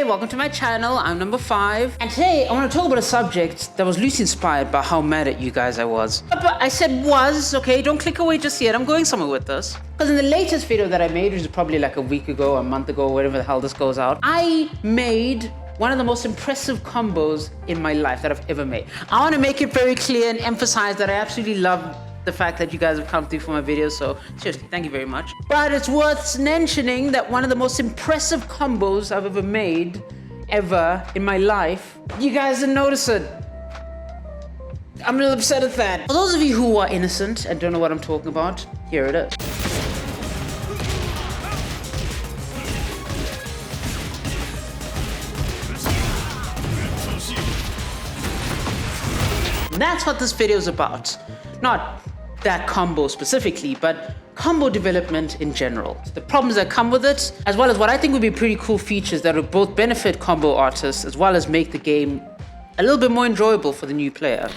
welcome to my channel. I'm number 5. And today I want to talk about a subject that was loosely inspired by how mad at you guys I was. But I said was, okay? Don't click away just yet. I'm going somewhere with this. Because in the latest video that I made, which is probably like a week ago, a month ago, whatever the hell this goes out, I made one of the most impressive combos in my life that I've ever made. I want to make it very clear and emphasize that I absolutely love the fact that you guys have come through for my videos, so seriously, thank you very much. But it's worth mentioning that one of the most impressive combos I've ever made, in my life, you guys didn't notice it. I'm a little upset at that. For those of you who are innocent and don't know what I'm talking about, here it is. That's what this video is about. Not that combo specifically, but combo development in general. The problems that come with it, as well as what I think would be pretty cool features that would both benefit combo artists as well as make the game a little bit more enjoyable for the new player.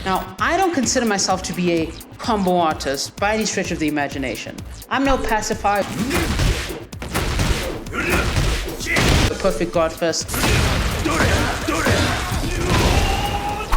Now, I don't consider myself to be a combo artist by any stretch of the imagination. I'm no pacifier. The perfect godfist.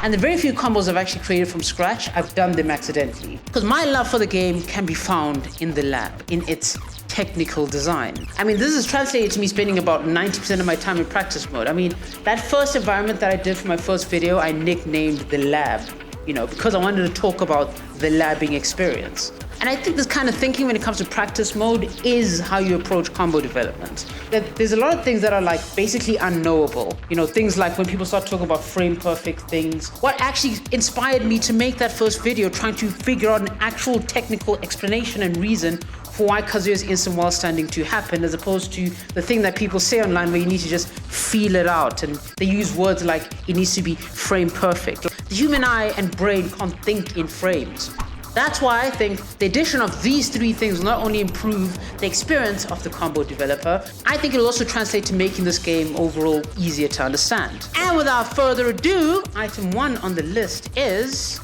And the very few combos I've actually created from scratch, I've done them accidentally. Because my love for the game can be found in the lab, in its technical design. I mean, this is translated to me spending about 90% of my time in practice mode. I mean, that first environment that I did for my first video, I nicknamed the lab, because I wanted to talk about the labbing experience. And I think this kind of thinking when it comes to practice mode is how you approach combo development. That there's a lot of things that are like basically unknowable. Things like when people start talking about frame perfect things. What actually inspired me to make that first video, trying to figure out an actual technical explanation and reason for why Kazuya's instant wall standing to happen, as opposed to the thing that people say online where you need to just feel it out. And they use words like it needs to be frame perfect. The human eye and brain can't think in frames. That's why I think the addition of these 3 things will not only improve the experience of the combo developer, I think it will also translate to making this game overall easier to understand. And without further ado, item 1 on the list is...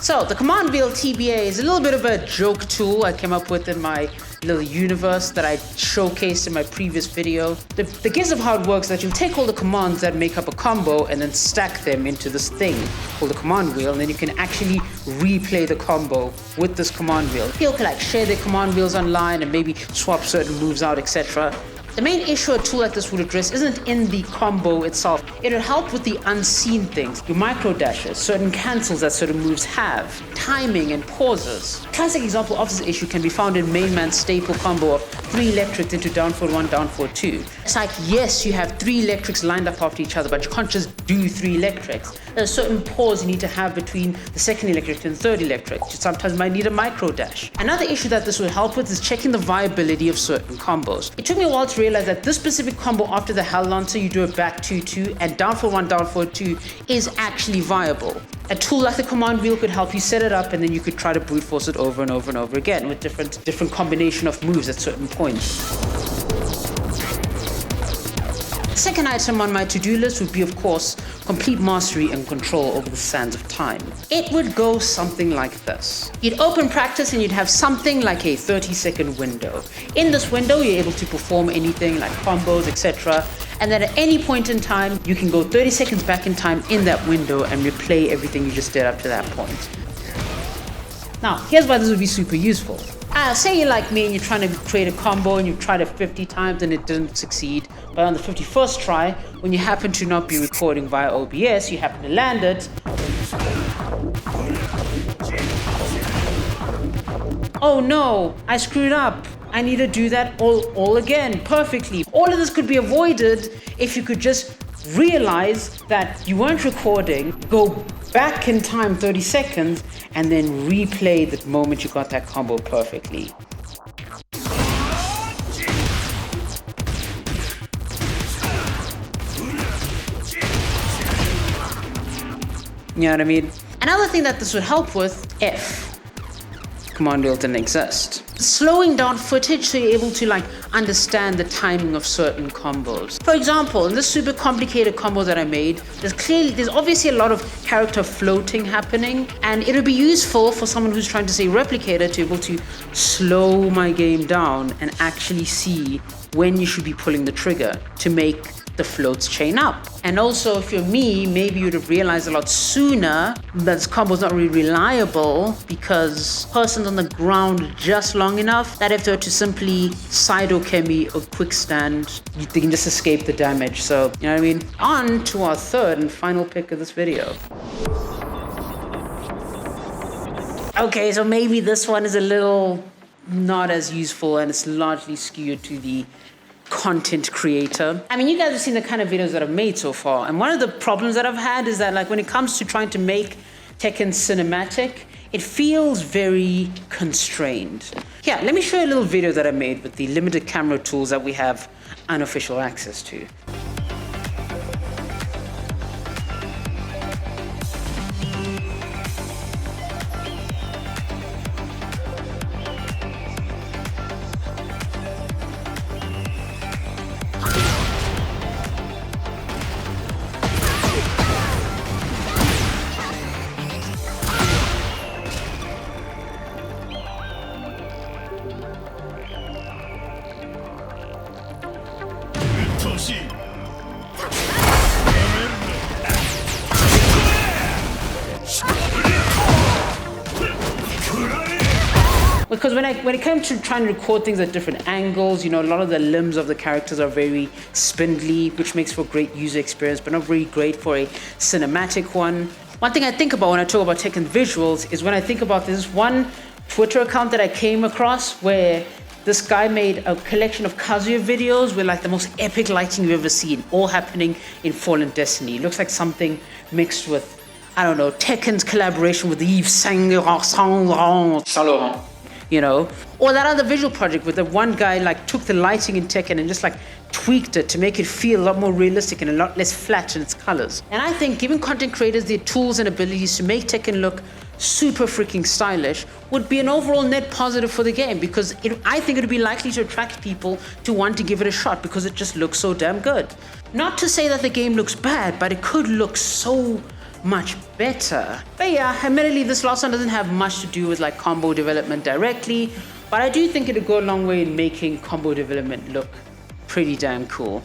So, the command wheel TBA is a little bit of a joke tool I came up with in my little universe that I showcased in my previous video. The gist of how it works is that you take all the commands that make up a combo and then stack them into this thing called the command wheel, and then you can actually replay the combo with this command wheel. People can share their command wheels online and maybe swap certain moves out, etc. The main issue a tool like this would address isn't in the combo itself. It'll help with the unseen things, your micro dashes, certain cancels that certain moves have, timing and pauses. A classic example of this issue can be found in main man's staple combo of 3 electrics into down forward 1, down forward 2. It's like, yes, you have 3 electrics lined up after each other, but you can't just do 3 electrics. There's a certain pause you need to have between the second electric and the third electric. You sometimes might need a micro dash. Another issue that this will help with is checking the viability of certain combos. It took me a while to realize that this specific combo after the Hell Lancer, you do a back 2-2 and down forward 1, down forward 2 is actually viable. A tool like the command wheel could help you set it up, and then you could try to brute force it over and over and over again with different combination of moves at certain points. The second item on my to-do list would be, of course, complete mastery and control over the sands of time. It would go something like this. You'd open practice and you'd have something like a 30-second window. In this window, you're able to perform anything like combos, etc. And then at any point in time, you can go 30 seconds back in time in that window and replay everything you just did up to that point. Now, here's why this would be super useful. Say you're like me and you're trying to create a combo and you've tried it 50 times and it didn't succeed. But on the 51st try, when you happen to not be recording via OBS, you happen to land it. Oh no, I screwed up. I need to do that all again perfectly. All of this could be avoided if you could just realize that you weren't recording, go back in time 30 seconds, and then replay the moment you got that combo perfectly. You know what I mean? Another thing that this would help with, command wheel didn't exist. Slowing down footage so you're able to like understand the timing of certain combos. For example, in this super complicated combo that I made, there's obviously a lot of character floating happening, and it'll be useful for someone who's trying to say replicator to be able to slow my game down and actually see when you should be pulling the trigger to make the floats chain up. And also, if you're me, maybe you'd have realized a lot sooner that this combo is not really reliable because person's on the ground just long enough that if they were to simply side okemi or quick stand, they can just escape the damage. So, you know what I mean? On to our third and final pick of this video. Okay, so maybe this one is a little not as useful and it's largely skewed to the content creator. I mean, you guys have seen the kind of videos that I've made so far, and one of the problems that I've had is that like when it comes to trying to make Tekken cinematic, it feels very constrained. Yeah, let me show you a little video that I made with the limited camera tools that we have unofficial access to. Because when it came to trying to record things at different angles, you know, a lot of the limbs of the characters are very spindly, which makes for a great user experience, but not really great for a cinematic one. One thing I think about when I talk about Tekken visuals is when I think about this one Twitter account that I came across where this guy made a collection of Kazuya videos with like the most epic lighting you've ever seen, all happening in Fallen Destiny. It looks like something mixed with, I don't know, Tekken's collaboration with Yves Saint Laurent. You know, or that other visual project where the one guy like took the lighting in Tekken and just like tweaked it to make it feel a lot more realistic and a lot less flat in its colors. And I think giving content creators the tools and abilities to make Tekken look super freaking stylish would be an overall net positive for the game, because I think it would be likely to attract people to want to give it a shot because it just looks so damn good. Not to say that the game looks bad, but it could look so much better. But yeah, admittedly, this last one doesn't have much to do with like combo development directly, but I do think it'd go a long way in making combo development look pretty damn cool.